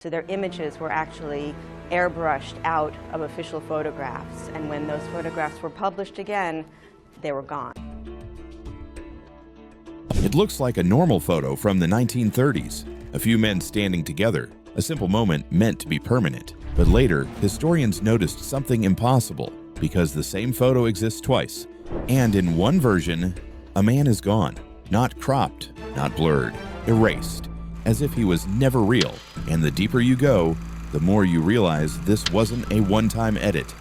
So their images were actually airbrushed out of official photographs, and when those photographs were published again, they were gone. It looks like a normal photo from the 1930s, a few men standing together, a simple moment meant to be permanent. But later, historians noticed something impossible, because the same photo exists twice, and in one version, a man is gone, not cropped, not blurred, erased, as if he was never real. And the deeper you go, the more you realize this wasn't a one-time edit.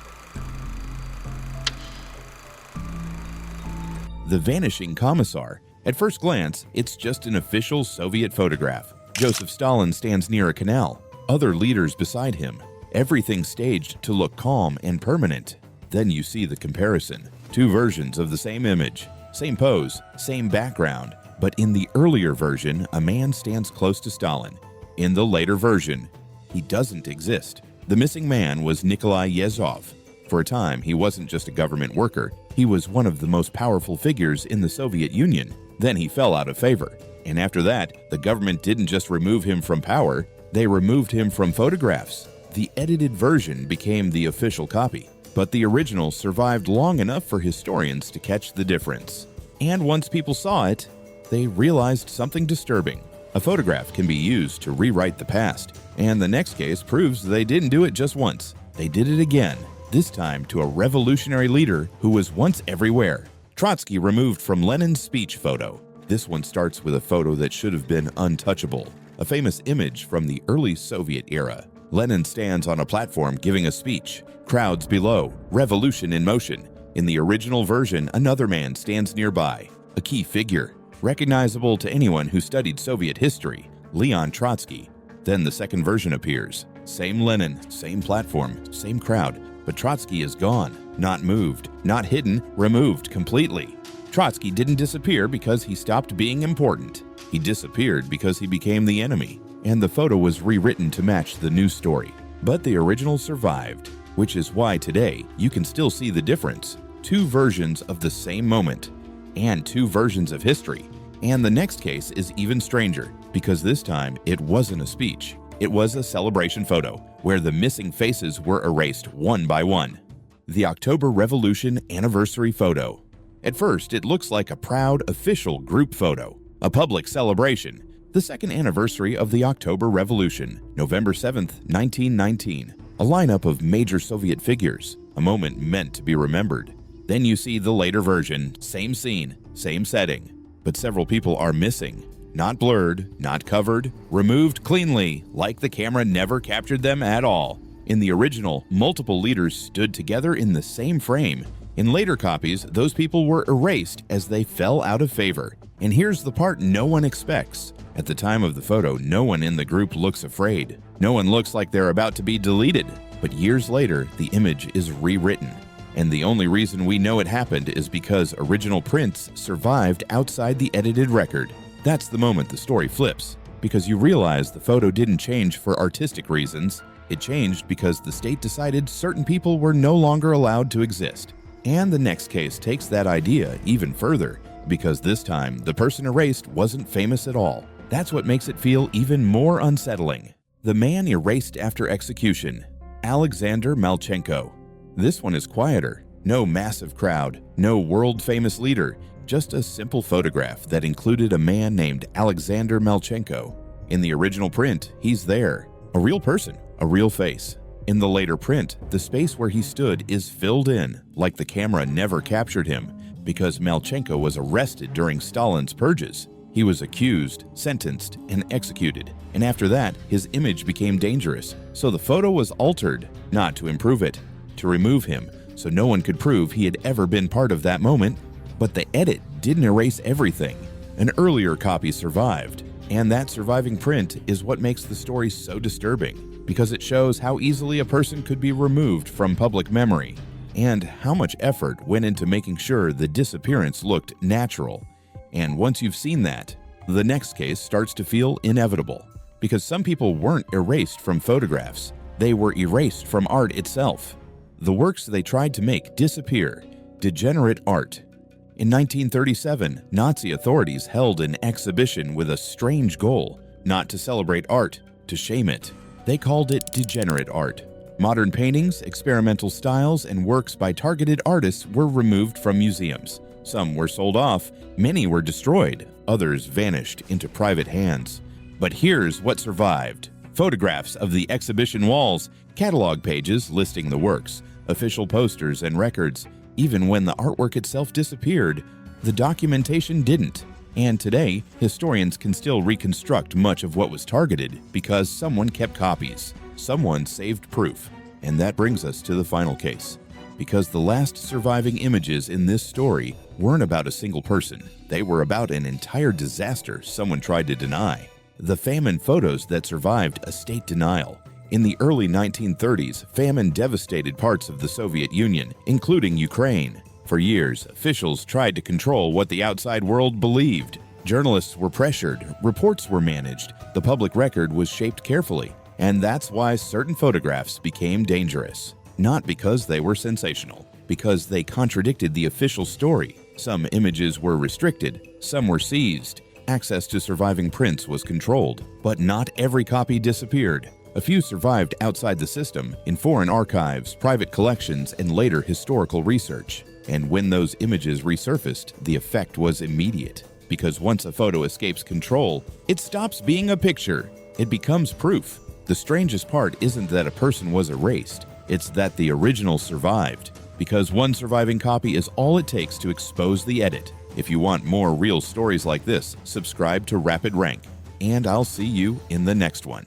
The Vanishing Commissar. At first glance, it's just an official Soviet photograph. Joseph Stalin stands near a canal, other leaders beside him, everything staged to look calm and permanent. Then you see the comparison. Two versions of the same image, same pose, same background, but in the earlier version, a man stands close to Stalin. In the later version, he doesn't exist. The missing man was Nikolai Yezhov. For a time, he wasn't just a government worker, he was one of the most powerful figures in the Soviet Union. Then he fell out of favor. And after that, the government didn't just remove him from power, they removed him from photographs. The edited version became the official copy, but the original survived long enough for historians to catch the difference. And once people saw it, they realized something disturbing. A photograph can be used to rewrite the past, and the next case proves they didn't do it just once. They did it again, this time to a revolutionary leader who was once everywhere. Trotsky removed from Lenin's speech photo. This one starts with a photo that should have been untouchable, a famous image from the early Soviet era. Lenin stands on a platform giving a speech. Crowds below, revolution in motion. In the original version, another man stands nearby, a key figure, recognizable to anyone who studied Soviet history, Leon Trotsky. Then the second version appears. Same Lenin, same platform, same crowd, but Trotsky is gone, not moved, not hidden, removed completely. Trotsky didn't disappear because he stopped being important. He disappeared because he became the enemy, and the photo was rewritten to match the new story. But the original survived, which is why today you can still see the difference. Two versions of the same moment, and two versions of history. And the next case is even stranger, because this time it wasn't a speech. It was a celebration photo, where the missing faces were erased one by one. The October Revolution Anniversary Photo. At first, it looks like a proud official group photo, a public celebration. The second anniversary of the October Revolution, November 7th, 1919. A lineup of major Soviet figures, a moment meant to be remembered. Then you see the later version, same scene, same setting, but several people are missing. Not blurred, not covered, removed cleanly, like the camera never captured them at all. In the original, multiple leaders stood together in the same frame. In later copies, those people were erased as they fell out of favor. And here's the part no one expects. At the time of the photo, no one in the group looks afraid. No one looks like they're about to be deleted. But years later, the image is rewritten. And the only reason we know it happened is because original prints survived outside the edited record. That's the moment the story flips, because you realize the photo didn't change for artistic reasons. It changed because the state decided certain people were no longer allowed to exist. And the next case takes that idea even further, because this time the person erased wasn't famous at all. That's what makes it feel even more unsettling. The man erased after execution, Alexander Malchenko. This one is quieter. No massive crowd, no world-famous leader, just a simple photograph that included a man named Alexander Malchenko. In the original print, he's there, a real person, a real face. In the later print, the space where he stood is filled in, like the camera never captured him, because Malchenko was arrested during Stalin's purges. He was accused, sentenced, and executed, and after that, his image became dangerous, so the photo was altered, not to improve it, to remove him, so no one could prove he had ever been part of that moment. But the edit didn't erase everything. An earlier copy survived, and that surviving print is what makes the story so disturbing, because it shows how easily a person could be removed from public memory, and how much effort went into making sure the disappearance looked natural. And once you've seen that, the next case starts to feel inevitable, because some people weren't erased from photographs, they were erased from art itself. The works they tried to make disappear. Degenerate Art. In 1937, Nazi authorities held an exhibition with a strange goal, not to celebrate art, to shame it. They called it degenerate art. Modern paintings, experimental styles, and works by targeted artists were removed from museums. Some were sold off, many were destroyed, others vanished into private hands. But here's what survived: photographs of the exhibition walls, catalog pages listing the works, official posters and records. Even when the artwork itself disappeared, the documentation didn't. And today, historians can still reconstruct much of what was targeted because someone kept copies. Someone saved proof. And that brings us to the final case. Because the last surviving images in this story weren't about a single person. They were about an entire disaster someone tried to deny. The famine photos that survived a state denial. In the early 1930s, famine devastated parts of the Soviet Union, including Ukraine. For years, officials tried to control what the outside world believed. Journalists were pressured, reports were managed, the public record was shaped carefully. And that's why certain photographs became dangerous. Not because they were sensational, because they contradicted the official story. Some images were restricted, some were seized. Access to surviving prints was controlled, but not every copy disappeared. A few survived outside the system, in foreign archives, private collections, and later historical research. And when those images resurfaced, the effect was immediate. Because once a photo escapes control, it stops being a picture. It becomes proof. The strangest part isn't that a person was erased, it's that the original survived. Because one surviving copy is all it takes to expose the edit. If you want more real stories like this, subscribe to Rapid Rank. And I'll see you in the next one.